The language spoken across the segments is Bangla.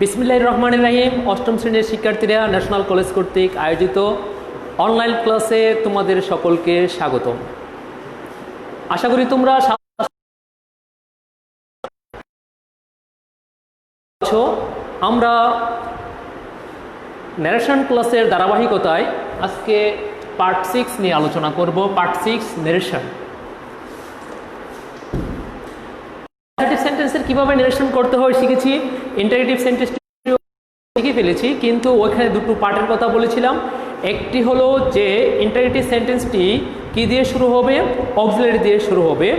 বিসমিল্লাহির রহমানির রহিম। অষ্টম শ্রেণীর শিক্ষার্থীরা ন্যাশনাল কলেজ কর্তৃক আয়োজিত অনলাইন ক্লাসে তোমাদের সকলকে স্বাগতম। আশা করি তোমরা আমরা ন্যারেশন ক্লাসের ধারাবাহিকতায় আজকে পার্ট 6 নিয়ে আলোচনা করব। Part 6 narration. সেন্টেন্সের কিভাবে ন্যারেশন করতে হয় শিখেছি, ইন্টারেক্টিভ সেন্টেন্স শিখে ফেলেছি, কিন্তু ওইখানে দুটো পার্টের কথা বলেছিলাম। একটি হলো যে ইন্টারেক্টিভ সেন্টেন্সটি কি দিয়ে শুরু হবে, অক্সিলারি দিয়ে শুরু হবে,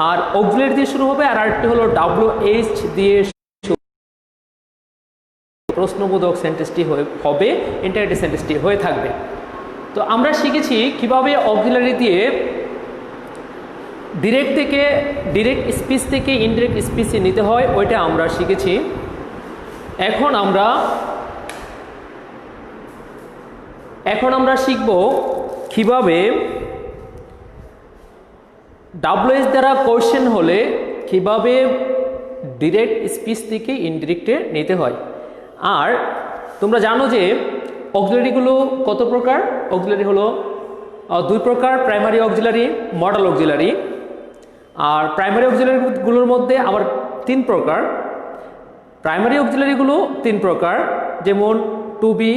আর অক্সিলারি দিয়ে শুরু হবে। আর আরেকটি হলো WH দিয়ে প্রশ্নবোধক সেন্টেন্সটি হবে, ইন্টারেক্টিভ সেন্টেন্সটি হয়ে থাকবে। তো আমরা শিখেছি কিভাবে অক্সিলারি দিয়ে ডিরেক্ট স্পিচ থেকে ইনডিরেক্ট স্পিচে নিতে হয়, ওইটা আমরা শিখেছি। এখন আমরা শিখব কিভাবে WH দ্বারা কোয়েশ্চেন হলে কিভাবে ডিরেক্ট স্পিচ থেকে ইনডিরেক্টে নিতে হয়। আর তোমরা জানো যে অক্সিলারিগুলো কত প্রকার। অক্সিলারি হলো দুই প্রকার, প্রাইমারি অক্সিলারি, মডেল অক্সিলারি। আর প্রাইমারি অক্সিলারিগুলোর মধ্যে আবার 3 প্রকার। প্রাইমারি অক্সিলারিগুলো 3 প্রকার, যেমন টু বি,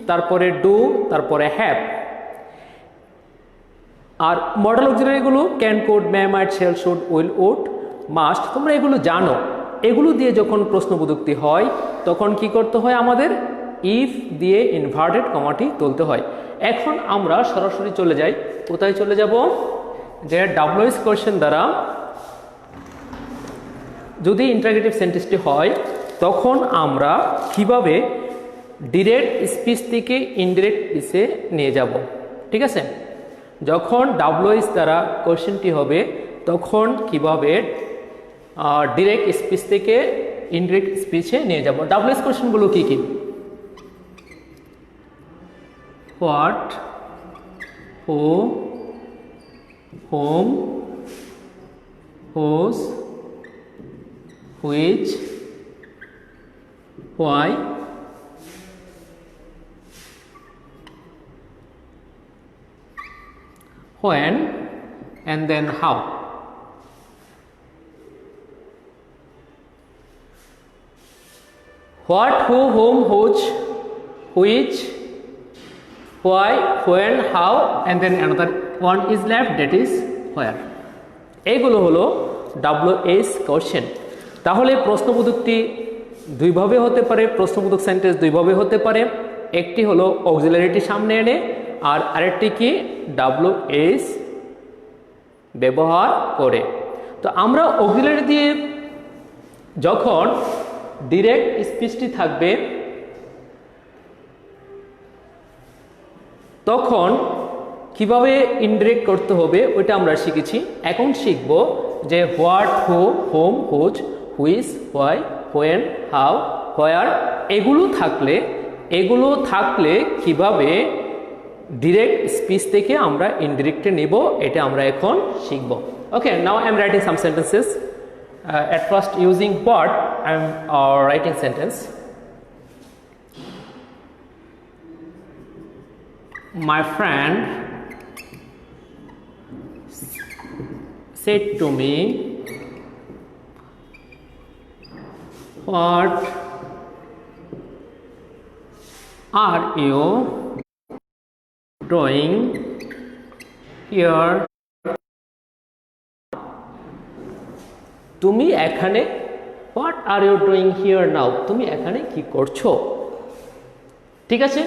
তারপরে ডু, তারপরে হ্যাভ। আর মডেল অক্সিলারিগুলো can, could, may, might, shall, should, will, would, must. তোমরা এগুলো জানো। এগুলো দিয়ে যখন প্রশ্নবোধকটি হয় তখন কি করতে হয়, আমাদের ইফ দিয়ে ইনভার্টেড কমাটি তুলতে হয়। এখন আমরা সরাসরি চলে যাই। কোথায় চলে যাব? যে WH কোয়েশ্চেন দ্বারা যদি ইন্টারোগেটিভ সেন্টেন্সটি হয় তখন আমরা কিভাবে ডিরেক্ট স্পিচ থেকে ইনডিরেক্ট স্পিচে নিয়ে যাব। ঠিক আছে, যখন WH দ্বারা কোয়েশ্চেনটি হবে তখন কিভাবে ডিরেক্ট স্পিচ থেকে ইনডিরেক্ট স্পিচে নিয়ে যাব। WH কোয়েশ্চেনগুলো কি কি? What, who, whom, whose, which, why, when, and then how. What, who, whom, which, why, when, how, and then another one is left, that is where. এইগুলো হলো WH কোয়েশ্চেন। তাহলে প্রশ্নবোধকটি দুইভাবে হতে পারে, প্রশ্নবোধক সেন্টেন্স দুইভাবে হতে পারে। একটি হলো অক্সিলারিটি সামনে এনে, আর আরেকটি কি WH ব্যবহার করে। তো আমরা অক্সিলারি দিয়ে যখন ডিরেক্ট স্পিচটি থাকবে তখন কিভাবে ইনডিরেক্ট করতে হবে ওইটা আমরা শিখেছি। এখন শিখব যে what, who, whom, whose, which, why, when, how, where এগুলো থাকলে কিভাবে ডিরেক্ট স্পিচ থেকে আমরা ইনডিরেক্টে নেব, এটা আমরা এখন শিখব। Okay, now I am writing some sentences. At first, using what I am writing sentence. My friend said to me, what are you doing here? তুমি এখানে, what are you doing here now, তুমি এখানে কি করছো। ঠিক আছে,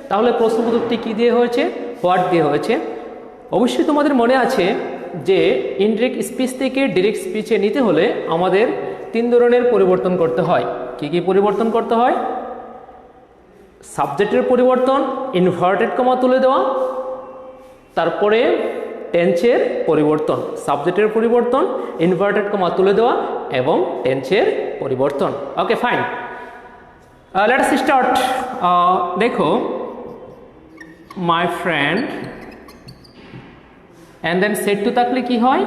তাহলে প্রশ্নবোধকটি কি দিয়ে হয়েছে, হোয়াট দিয়ে হয়েছে। অবশ্যই তোমাদের মনে আছে যে ইনডিরেক্ট স্পিচ থেকে ডিরেক্ট স্পিচে নিতে হলে আমাদের 3 ধরনের পরিবর্তন করতে হয়। কি কি পরিবর্তন করতে হয়? সাবজেক্টের পরিবর্তন, ইনভার্টেড কমা তুলে দেওয়া, তারপরে টেন্সের পরিবর্তন, সাবজেক্টের পরিবর্তন, ইনভার্টেড কমা তুলে দেওয়া এবং টেন্সের পরিবর্তন। Okay, fine, let us start. দেখো, my friend and then said to থাকলে কি হয়?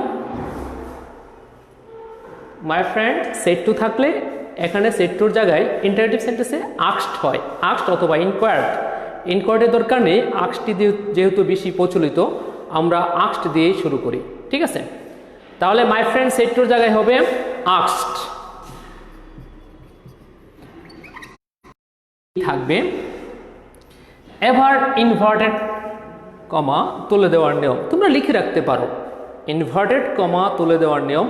মাই ফ্রেন্ড সেড টু থাকলে এখানে সেট টুর জায়গায় ইন্টারেটিভ সেন্টেন্সে আস্কড হয়, আস্কড অথবা ইনকোয়ার্ড। ইনকোয়ার্ডের দরকার নেই, আস্কডটি যেহেতু বেশি প্রচলিত আমরা আস্কড দিয়েই শুরু করি, ঠিক আছে? তাহলে মাই ফ্রেন্ড সেট টুর জায়গায় হবে আস্কড থাকবে। এবার ইনভার্টেড কমা তুলে দেওয়ার নিয়ম তোমরা লিখে রাখতে পারো। ইনভার্টেড কমা তুলে দেওয়ার নিয়ম,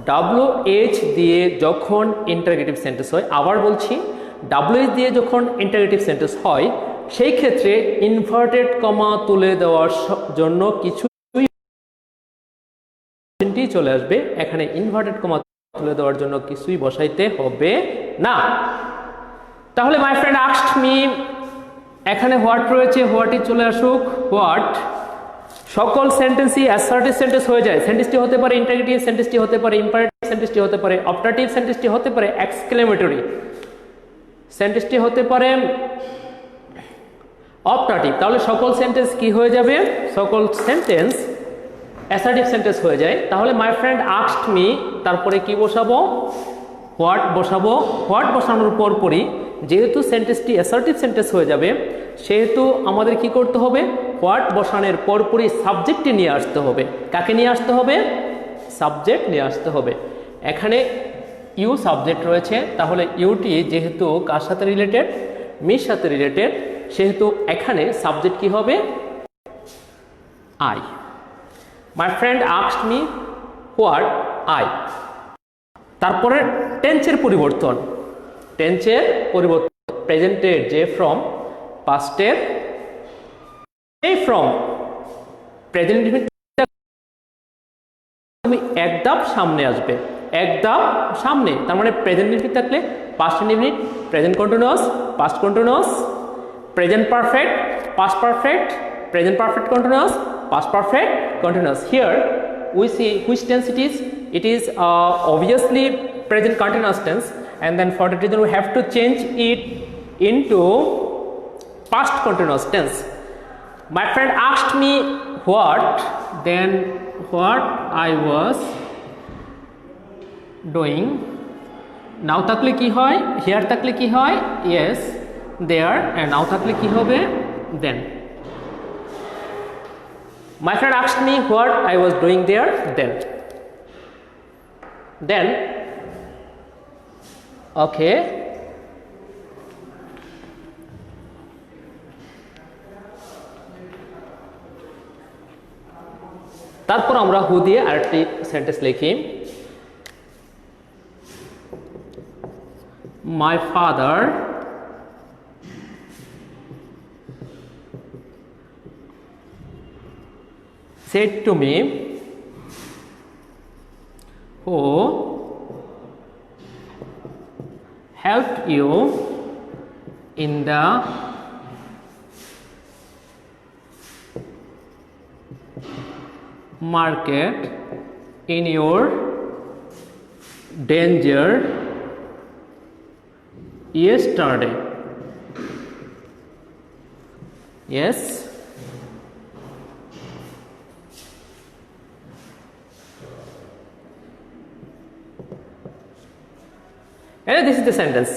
WH দিয়ে যখন ইন্টারগেটিভ সেন্টেন্স হয়, আবার বলছি WH দিয়ে যখন ইন্টারগেটিভ সেন্টেন্স হয় সেই ক্ষেত্রে ইনভার্টেড কমা তুলে দেওয়ার জন্য কিছু চলে আসবে। এখানে ইনভার্টেড কমা তুলে দেওয়ার জন্য কিছুই বসাইতে হবে না। তাহলে মাই ফ্রেন্ড আস্কড মি, এখানে হোয়াট রয়েছে, হোয়াটই চলে আসুক। হোয়াট সকল সেন্টেন্সই অ্যাসার্টিভ সেন্টেন্স হয়ে যায়। সেন্টেন্সটি হতে পারে ইন্টারগেটিভ, সেন্টেন্সটি হতে পারে ইম্পারেটিভ, সেন্টেন্সটি হতে পারে অপটাটিভ, সেন্টেন্সটি হতে পারে এক্সক্লেমেটরি, সেন্টেন্সটি হতে পারে অপটাটিভ। তাহলে সকল সেন্টেন্স কি হয়ে যাবে? সকল সেন্টেন্স অ্যাসার্টিভ সেন্টেন্স হয়ে যায়। তাহলে মাই ফ্রেন্ড আস্কড মি, তারপরে কি বসাবো? হোয়াট বসাবো। হোয়াট বসানোর পরপরই যেহেতু সেন্টেন্সটি অ্যাসার্টিভ সেন্টেন্স হয়ে যাবে সেহেতু আমাদের কি করতে হবে? হোয়াট বসানোর পরপরই সাবজেক্টটি নিয়ে আসতে হবে। কাকে নিয়ে আসতে হবে? সাবজেক্ট নিয়ে আসতে হবে। এখানে ইউ সাবজেক্ট রয়েছে, তাহলে ইউটি যেহেতু কার সাথে রিলেটেড? মির সাথে রিলেটেড, সেহেতু এখানে সাবজেক্ট কি হবে? I. My friend asked me what I. তারপরে টেন্সের পরিবর্তন, টেন্সের পরিবর্তন, প্রেজেন্টের যে ফ্রম, পাস্টের এই ফ্রম, প্রেজেন্ট তুমি এক ধাপ সামনে আসবে, এক ধাপ সামনে। তার মানে প্রেজেন্ট ইনফিনিট থাকলে past infinite, present continuous, past continuous, present perfect, past perfect, present perfect continuous, past perfect continuous. Here we see which tense it is. It is obviously present continuous tense, and then for that reason we have to change it into past continuous tense. My friend asked me what, then what I was doing. Now থাকলে কি হয়? Here থাকলে কি হয়? Yes, there, and now থাকলে কি হবে? Then. My friend asked me what I was doing there then. Okay. তারপর আমরা হু দিয়ে আরেকটি সেন্টেন্স লিখি। My father said to me, who helped you in the market in your danger yesterday? Yes. And this is the sentence.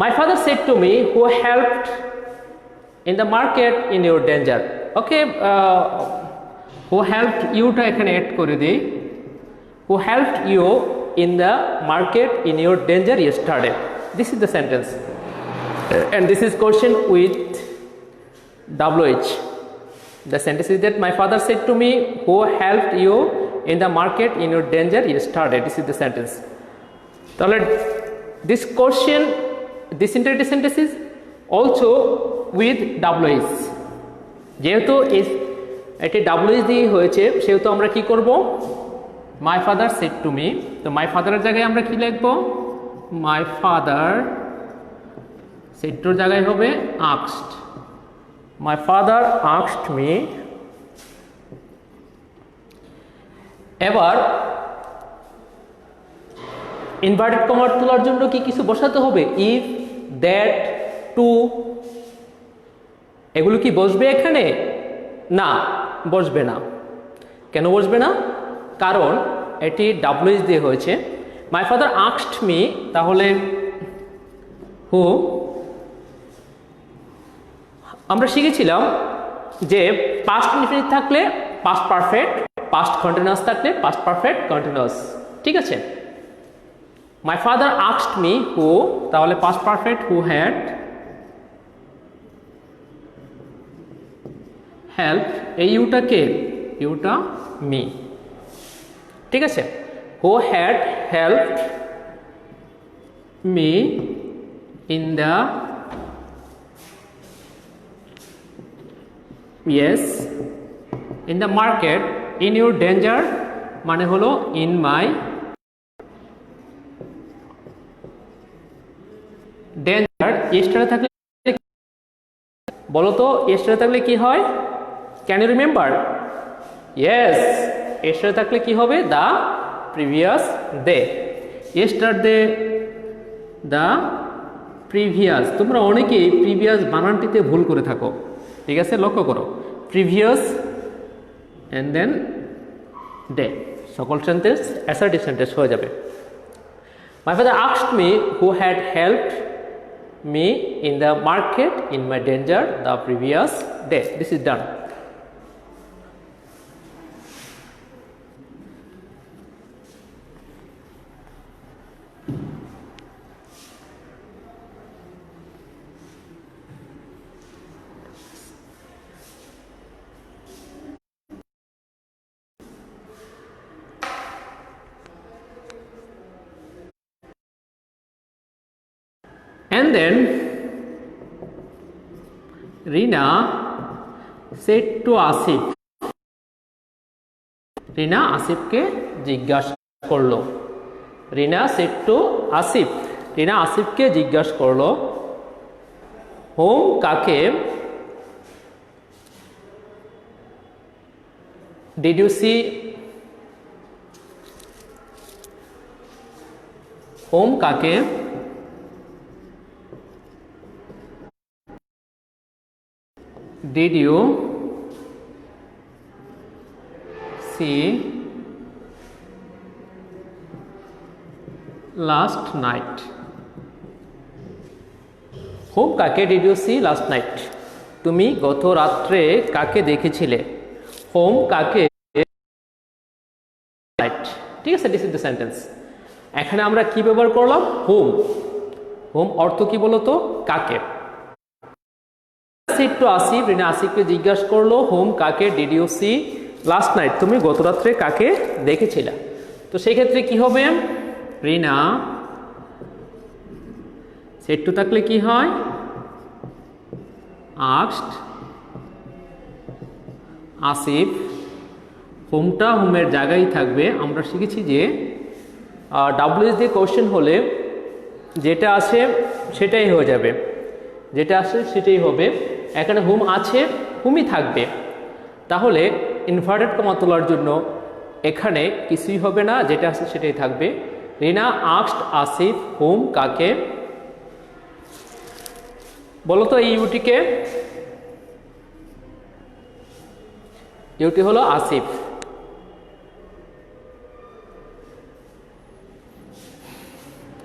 My father said to me, who helped in the market in your danger. Okay, who helped you to ekhane add kore dei. Who helped you in the market in your danger yesterday. This is the sentence. And this is question with WH. The sentence is that my father said to me, who helped you in the market in your danger yesterday. This is the sentence. So this question, this interrogative sentence is also with WH. যেহেতু এটি WH দিয়ে হয়েছে সেহেতু আমরা কি করব? My father said to me. তো my father এর জায়গায় আমরা কি লিখব? My father said to জায়গায় হবে asked. My father asked me. এবার ইনভার্টেড কমা তোলার জন্য কি কিছু বসাতে হবে? ইফ, দ্যাট, টু, এগুলো কি বসবে এখানে? না, বসবে না। কেন বসবে না? কারণ এটি ডাব্লিউএস দিয়ে হয়েছে। মাই ফাদার আস্কড মি, তাহলে হু, আমরা শিখেছিলাম যে পাস্ট ইনফিনিট থাকলে পাস্ট পারফেক্ট, পাস্ট কন্টিনিউয়াস থাকলে পাস্ট পারফেক্ট কন্টিনিউয়াস। ঠিক আছে, my father asked me who, তাহলে past perfect who had help, এই ইউটা কে, ইউটা মি। ঠিক আছে, who had help me in the, yes, in the market, in your danger মানে হলো ইন মাই ডেঞ্জার। এস্টারে থাকলে বলো তো, এস্টারে থাকলে কি হয়? Can you remember? ইয়েস, এস্টারে থাকলে কি হবে? The previous day. Yesterday, the previous. তোমরা অনেকেই প্রিভিয়াস বানানটিতে ভুল করে থাকো, ঠিক আছে, লক্ষ্য করো। প্রিভিয়াস অ্যান্ড দেন ডে, সকল সেন্টেন্স অ্যাসার্টিভ সেন্টেন্স হয়ে যাবে। মাই father asked me who had helped me in the market in my danger the previous day. This is done. And then Rina said to Asif, রিনা আসিফকে জিজ্ঞাসা করলো। রিনা said to আসিফ, রিনা আসিফকে জিজ্ঞাসা করলো হোম কাকে, ডিড ইউ সি, হোম কাকে did you see last night? Home কাকে did you see last night? তুমি গত রাত্রে কাকে দেখেছিলে? হোম কাকে night। ঠিক আছে, দিস ইজ দ্য সেন্টেন্স। এখানে আমরা কি ব্যবহার করলাম? হোম। হোম অর্থ কি বলতো? কাকে। said to আসিফ, রিনা আসিফকে জিজ্ঞাসা করলো হোম কাকে, did you see last night, তুমি গত রাত্রে কাকে দেখেছিলে? তো সেই ক্ষেত্রে কি হবে? রিনা said to থাকলে কি হয়? asked, আসিফ, হোমটা হোমের জায়গায় থাকবে। আমরা শিখেছি যে ডাব্লিউএস দিয়ে কোশ্চেন হলে যেটা আছে সেটাই হয়ে যাবে, যেটা আসে সেটাই হবে। এখানে হুম আছে, হুমই থাকবে। তাহলে ইনভার্টেড কমা তোলার জন্য এখানে কিছুই হবে না, যেটা আছে সেটাই থাকবে। রিনা আস্কড আসিফ হুম কাকে, বলো তো এই ইউটিকে? ইউটি হলো আসিফ।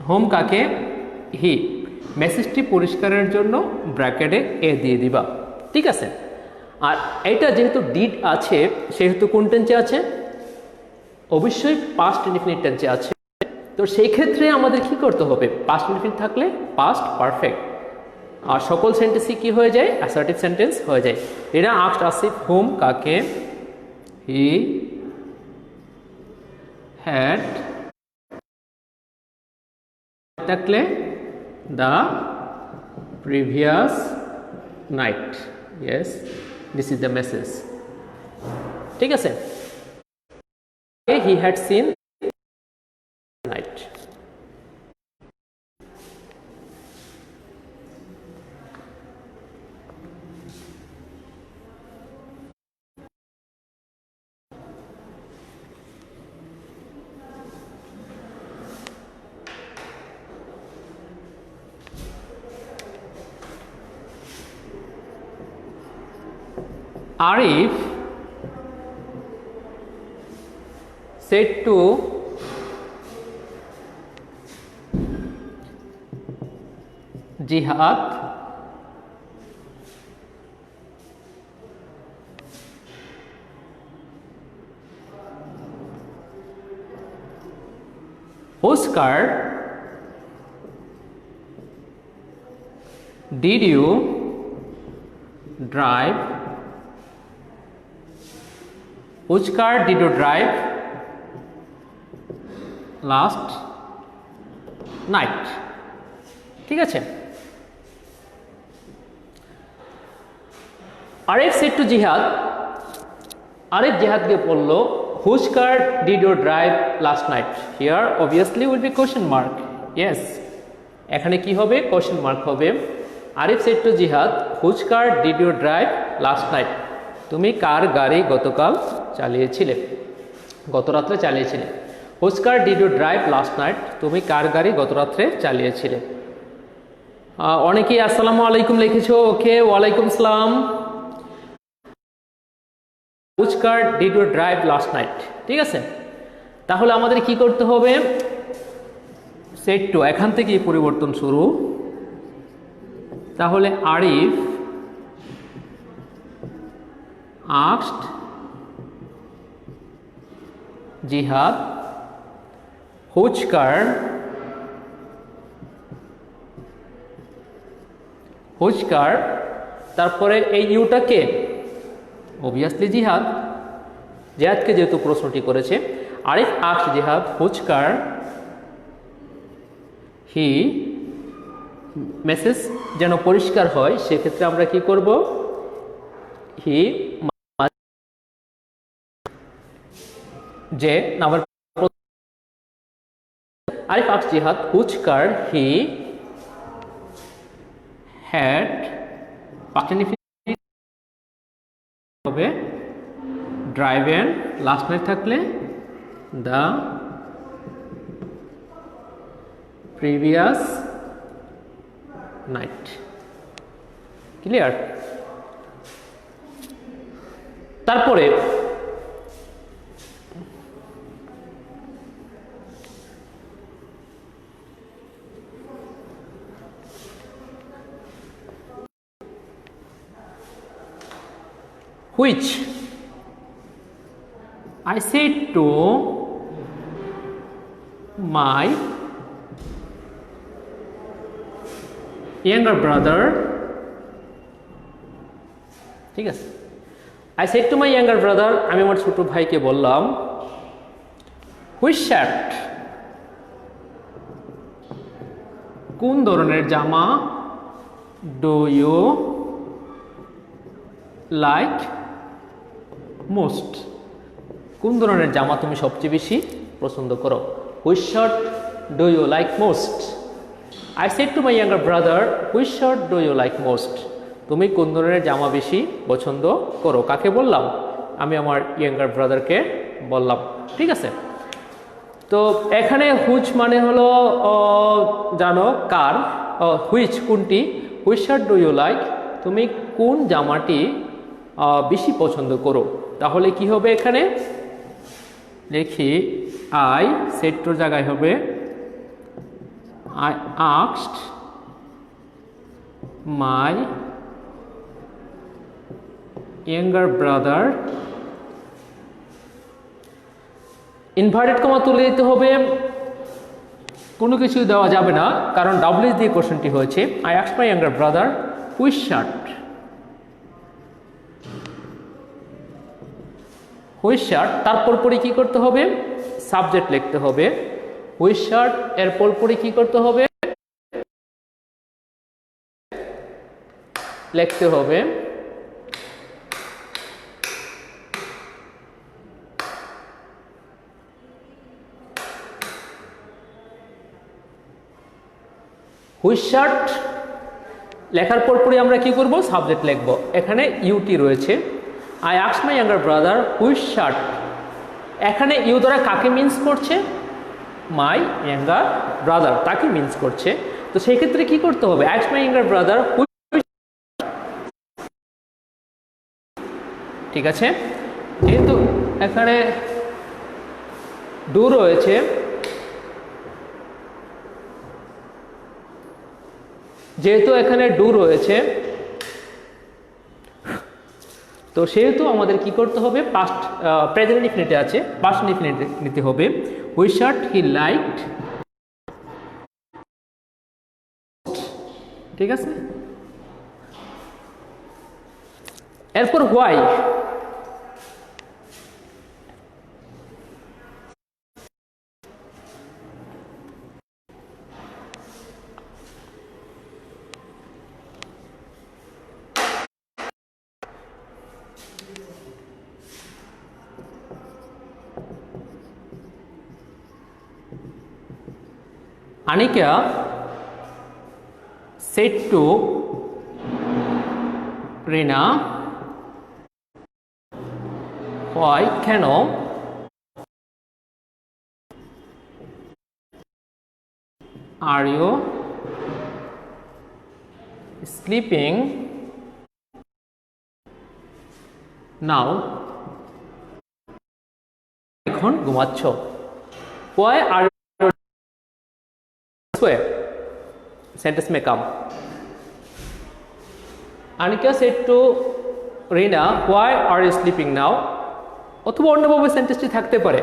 হোম কাকে? হি। মেসেজটি পরিষ্কারের জন্য ব্র্যাকেটে এ দিয়ে দিবা। ঠিক আছে, আর এটা যেহেতু ডিড আছে সেহেতু কোন টেন্সে আছে? অবশ্যই পাস্ট ইনডিফিনিট টেন্সে আছে। তো সেই ক্ষেত্রে আমাদের কি করতে হবে? পাস্ট ইনডিফিনিট থাকলে পাস্ট পারফেক্ট, আর সকল সেন্টেন্সই কি হয়ে যায়? অ্যাসার্টিভ সেন্টেন্স হয়ে যায়। এরা আস্কড আসিফ হোম কাকে, হি হ্যাড থাকলে the previous night. Yes, this is the message. ঠিক আছে, he had seen night. Arif said to jihad Oscar, did you drive? Which car did you drive last night? ঠিক আছে। আরেফ said to জিহাদ, আরেফ জিহাদকে বলল which car did you drive last night? Here obviously will be question mark. Yes, এখানে কি হবে? question mark হবে। আরিফ said to জিহাদ which car did you drive last night? তুমি কার গাড়ি গতকাল চালিয়েছিলে, গত রাত্রে চালিয়েছিলে। which car did you drive last night? তুমি কার গাড়ি গত রাত্রে চালিয়েছিলে। অনেকেই আসসালামু আলাইকুম লিখেছো। ওকে, ওয়ালাইকুম সালাম। which car did you drive last night? ঠিক আছে, তাহলে আমাদের কি করতে হবে? সেট টু, এখান থেকেই পরিবর্তন শুরু। তাহলে আরিফ asked জিহাদ which car তারপরে এই ইউটাকে অবভিয়াসলি জিহাদকে যেহেতু প্রশ্নটি করেছে, আরিফ asked জিহাদ which car হি, মেসেজ যেন পরিষ্কার হয় সেক্ষেত্রে আমরা কি করব? হি যে নাম্বার আরিফ asked জিহাদ which car he had হবে driven লাস্ট নাইট থাকলে the previous night. ক্লিয়ার? তারপরে which I said to my younger brother, ঠিক আছে, I said to my younger brother, আমি আমার ছোট ভাইকে বললাম which shirt, কোন ধরনের জামা do you like most, কোন ধরনের জামা তুমি সবচেয়ে বেশি পছন্দ করো। which shirt do you like most? I said to my younger brother, which shirt do you like most? তুমি কোন ধরনের জামা বেশি পছন্দ করো? কাকে বললাম? আমি আমার ইয়াঙ্গার ব্রাদারকে বললাম। ঠিক আছে, তো এখানে হুইচ মানে হলো জানো কার, হুইচ কোনটি, which shirt do you like, তুমি কোন জামাটি বেশি পছন্দ করো। তাহলে কি হবে? এখানে দেখি আই সেট টুর জায়গায় হবে I asked my younger brother, inverted comma তুলে দিতে হবে, কোনো কিছু দেওয়া যাবে না কারণ ডাব্লিউএস দিয়ে কোশ্চেনটি হয়েছে। I asked my younger brother which shirt, which shirt তার পরপরই কি করতে হবে? সাবজেক্ট লিখতে হবে। which shirt এর পরপরই কি করতে হবে? লিখতে হবে which shirt লেখার পরপরই আমরা কি করব? সাবজেক্ট লিখব। এখানে ইউটি রয়েছে। I asked my younger brother which shirt, এখানে ইউ দ্বারা কাকে মিন্স করছে? মাই ইয়াঙ্গার ব্রাদার, তাকে মিন্স করছে। তো সেই ক্ষেত্রে কি করতে হবে? asked my younger brother which, ঠিক আছে, যেহেতু এখানে ডু রয়েছে, যেহেতু এখানে ডু রয়েছে তো সেহেতু আমাদের কি করতে হবে, পাস্ট প্রেজেন্ট ইনফিনিটে আছে, পাস্ট ইনফিনিট নিতে হবে। উই শার্ট হি লাইকড, ঠিক আছে। এরপর why, Anika said to Rina, why কেন are you sleeping now? এখন ঘুমাচ্ছ। Why are you sentence may come. Anika said to Rina, why are you sleeping now? অথবা অন্যভাবে সেন্টেন্সটি থাকতে পারে,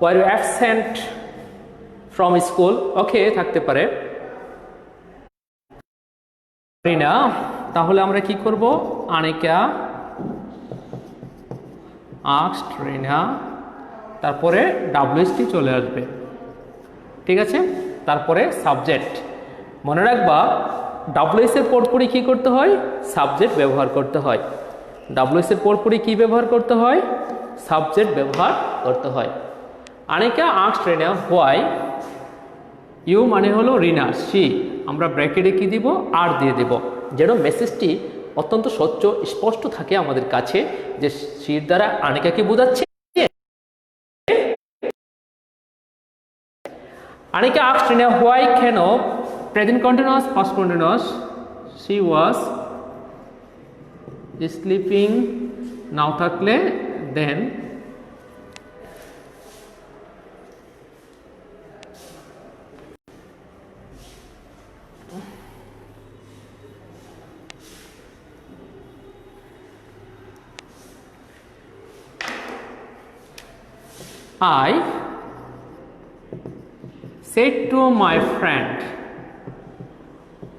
were you absent from school? ওকে, থাকতে পারে। রিনা, তাহলে আমরা কি করব, আনিকা asked Rina, তারপরে WST চলে আসবে, ঠিক আছে। তারপরে সাবজেক্ট, মনে রাখবা WS এর পরপরই কি করতে হয়, সাবজেক্ট ব্যবহার করতে হয়। WS এর পরপরই কি ব্যবহার করতে হয়, সাবজেক্ট ব্যবহার করতে হয়। Anika asked Rina why, you মানে হলো রিনা, সি, আমরা ব্র্যাকেটে কি দিব, আর দিয়ে দেব, যেন মেসেজটি অত্যন্ত স্বচ্ছ স্পষ্ট থাকে আমাদের কাছে যে সির দ্বারা আনিকাকে বোঝাচ্ছে। Anika asked Rina why কেন, present continuous, past continuous, she was sleeping, নাও থাকলে then I said to my friend,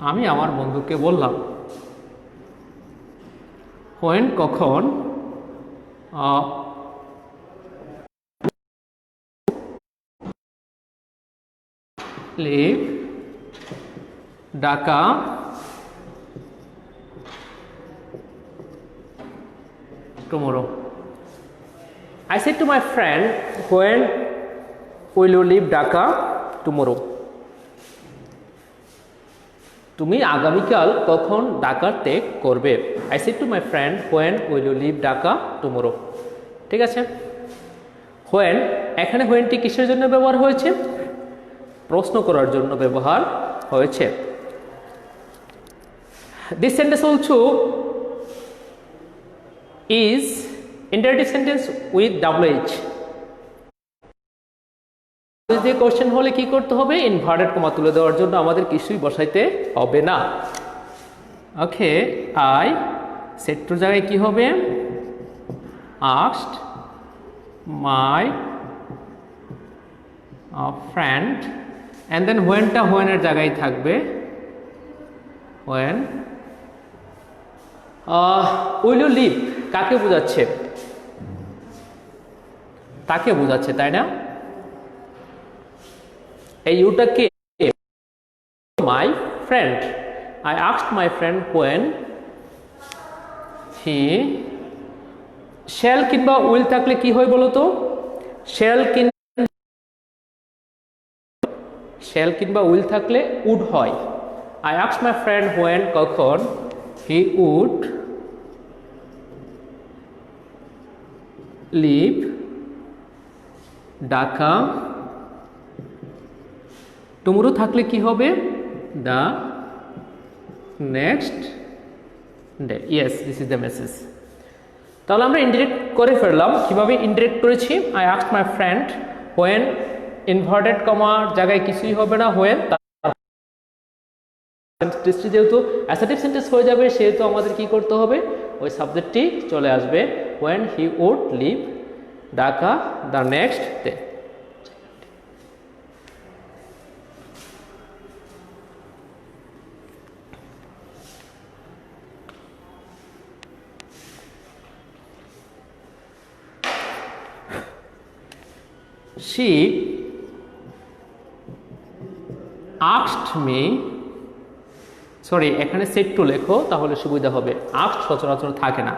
আমি আমার বন্ধুকে বললাম। when কখন, leave Dhaka tomorrow. I said to my friend, when will you leave Dhaka tomorrow? তুমি আগামীকাল কখন ঢাকা ত্যাগ করবে? I said to my friend, when will you leave Dhaka tomorrow? ঠিক আছে। when, এখানে whenটি কিসের জন্য ব্যবহার হয়েছে? প্রশ্ন করার জন্য ব্যবহার হয়েছে। This sentence also is imperative sentence with WH. যে কোশ্চেন হলে কি করতে হবে, ইনভার্টেড কমা তুলে দেওয়ার জন্য আমাদের কিছুই বসাইতে হবে না। ওকে, আই সেট টু জায়গায় কি হবে, asked my friend, and then whenটা when এর জায়গায় থাকবে, when will you leave, কাকে বোঝাচ্ছে, তাকে বোঝাচ্ছে, তাই না। এই ইউটাকে my friend, I asked my friend when he, shall কিংবা will থাকলে কি হয় বলো তো, shall কিংবা will থাকলে would হয়। I asked my friend when কখন he would leave Dhaka tomorrow থাকলে কি হবে, the next day. Yes, this is the message. তাহলে আমরা ইনডিরেক্ট করে ফেললাম। কিভাবে ইনডিরেক্ট করেছি? I asked my friend when, inverted কমার জায়গায় কিছুই হবে না, হোয়েন সেন্টেন্সটি যেহেতু অ্যাসার্টিভ সেন্টেন্স হয়ে যাবে সেহেতু আমাদের কি করতে হবে? ওই সাবজেক্টটি চলে আসবে। When he would leave Dhaka the next day. She asked me, sorry এখানে সেট টু লেখো তাহলে সুবিধা হবে, আস্কড সচরাচর থাকে না।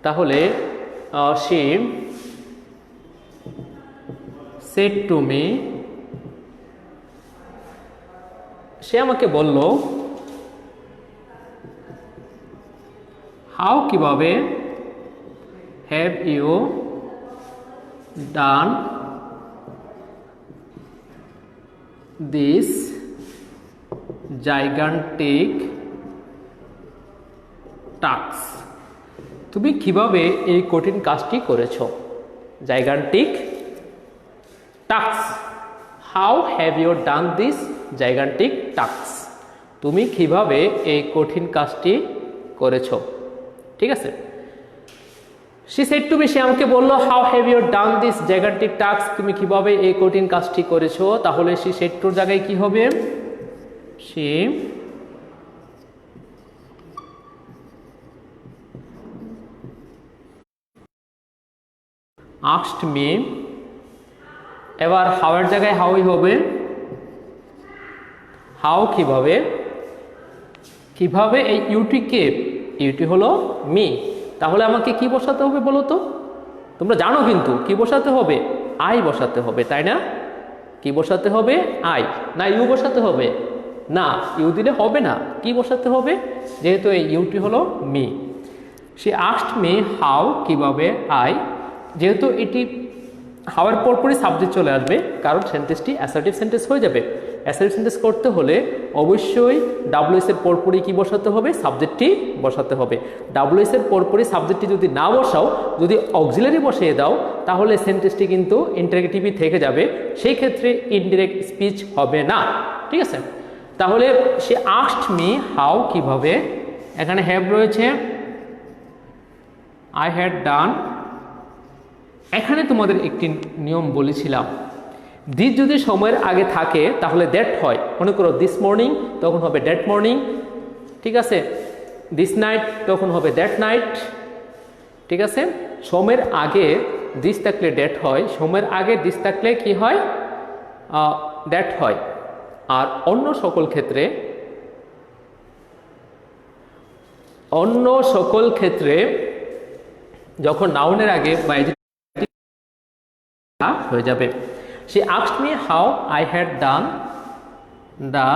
তাহলে she said to me, সে আমাকে বলল, হাউ কিভাবে, have you done this gigantic task, তুমি কিভাবে এই কঠিন কাজটি করেছো? gigantic task, how have you done this gigantic task, তুমি কিভাবে এই কঠিন কাজটি করেছো। ঠিক আছে, she said to me, সে আমাকে বললো, how have you done this gigantic task, তুমি কিভাবে এই কঠিন কাজটি করেছো। তাহলে she said to জায়গায় কি হবে? she asked me, এবার how এর জায়গায় howই হবে। how কিভাবে, কিভাবে এই ইউটি কে, ইউটি হলো মি, তাহলে আমাকে কি বসাতে হবে বলো তো? তোমরা জানো কিন্তু কি বসাতে হবে? আই বসাতে হবে, তাই না? কি বসাতে হবে? আই, না ইউ বসাতে হবে? না, ইউ দিলে হবে না, কি বসাতে হবে? যেহেতু এই ইউটি হলো me. Say asked me how, কিভাবে, আই, যেহেতু এটি হাওয়ার পরপরই সাবজেক্ট চলে আসবে, কারণ সেন্টেন্সটি অ্যাসার্টিভ সেন্টেন্স হয়ে যাবে। অ্যাসার্টিভ সেন্টেন্স করতে হলে অবশ্যই ডাব্লিউএস এর পরপরই কি বসাতে হবে? সাবজেক্টটি বসাতে হবে। ডাব্লিউএস এর পরপরই সাবজেক্টটি যদি না বসাও, যদি অক্সিলারি বসিয়ে দাও, তাহলে সেন্টেন্সটি কিন্তু ইন্টারগেটিভই থেকে যাবে, সেই ক্ষেত্রে ইনডিরেক্ট স্পিচ হবে না। ঠিক আছে, তাহলে সে আস্কড মি হাউ, কিভাবে, এখানে হ্যাভ রয়েছে, আই হ্যাড ডান। এখানে তোমাদের একটি নিয়ম বলেছিলাম, দিস যদি সময়ের আগে থাকে তাহলে দ্যাট হয়। মনে করো দিস মর্নিং, তখন হবে দ্যাট মর্নিং। ঠিক আছে, দিস নাইট, তখন হবে দ্যাট নাইট। ঠিক আছে, সময়ের আগে দিস থাকলে ড্যাট হয়, সময়ের আগে দিস থাকলে কি হয়? দ্যাট হয়। আর অন্য সকল ক্ষেত্রে যখন নাউনের আগে বা হয়ে যাবে। She asked me how I had done the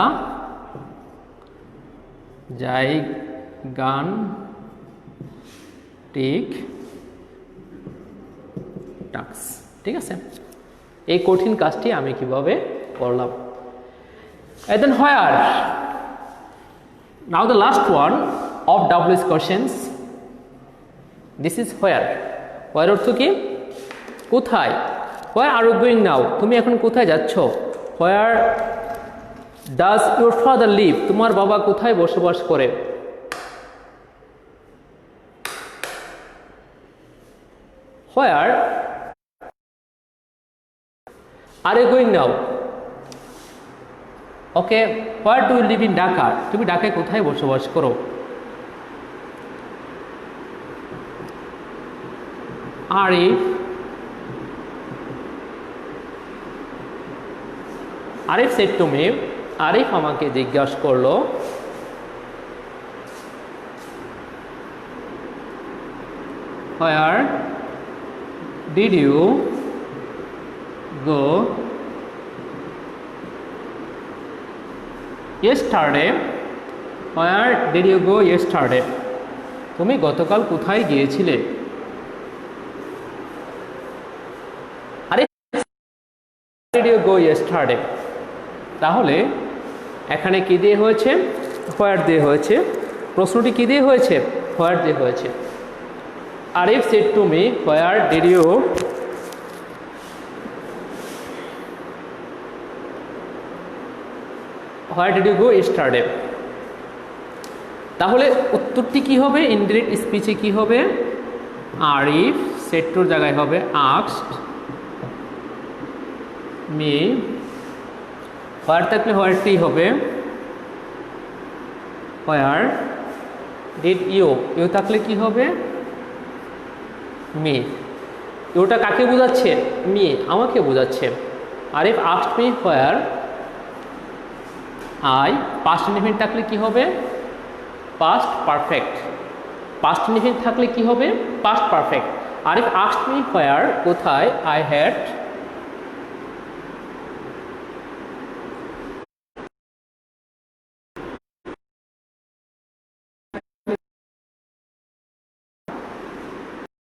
gigantic task, ঠিক আছে, এই কঠিন কাজটি আমি কিভাবে করলাম। And then where, now the last one of WS questions, this is where অর্থ কি? কোথায়। Where are you going now, তুমি এখন কোথায় যাচ্ছ? Where does your father live, তোমার বাবা কোথায় বসবাস করে? Where are you going now? Okay, where do you live in Dhaka, তুমি ঢাকায় কোথায় বসবাস করো? Arif said to me, Arif আমাকে জিজ্ঞাসা করলো, where did you go yesterday, where did you go yesterday, তুমি গতকাল কোথায় গিয়েছিলে? Where did you go yesterday, তাহলে এখানে কি দিয়ে হয়েছে? হোয়ার দিয়ে হয়েছে। প্রশ্নটি কি দিয়ে হয়েছে? হোয়ার দিয়ে হয়েছে। Arif said to me, where did you go yesterday? তাহলে উত্তরটি কি হবে? ইনডিরেক্ট স্পিচে কি হবে? আরিফ সেড টুর জায়গায় হবে আস্কড মি, হোয়ার থাকলে হোয়ারটি হবে হোয়ার ডিড ইউ, ইউ থাকলে কি হবে? মি। ইউটা কাকে বোঝাচ্ছে? মি, আমাকে বোঝাচ্ছে। Arif asked me where I, past indefinite থাকলে কি হবে? Past perfect. পাস্ট ইনডিফিনিট থাকলে কি হবে? Past perfect. Arif asked me where, কোথায়? I had